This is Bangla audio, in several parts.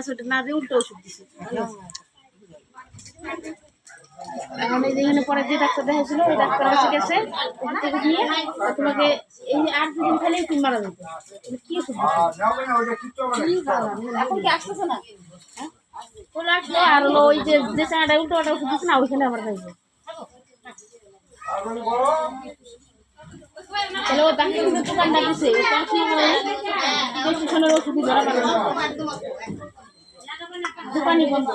সেটা না দিয়ে উল্টো ওষুধ দিছে। এখন এই যেখানে পরে যে ডাক্তার দেখাইছিল ওই ডাক্তার কাছে গেছে, ওখান থেকে নিয়ে তোমাকে এই 8 দিন খালি তুমি মারা যেত। কি ওষুধ এখন কি আসতেছে না? ওরা আসলো আর হলো ওই যে যে চাঁড়াটা উল্টো ওটা ওষুধ দিচ্ছে না, ওইখানে আবার খাইছে। তাহলে ও ডাক্তার দোকানটা দিছে ওষুধ ধরা পাবে না, দোকানই বন্ধ।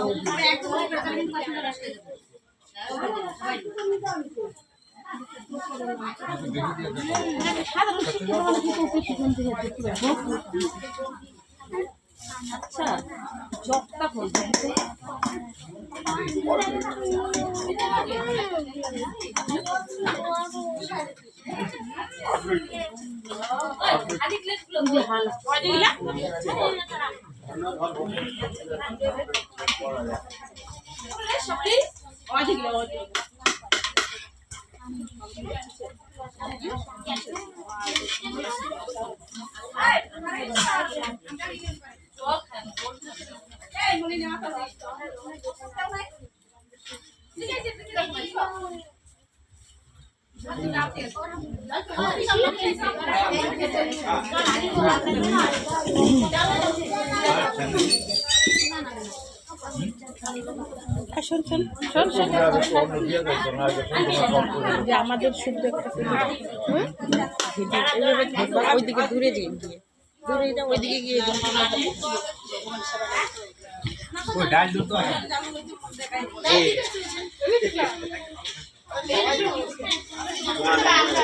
আচ্ছা জবটা করবে আমাদের শুদ্ধ ওইদিকে দূরে গিয়ে ওইদিকে গিয়ে ডাল দুটো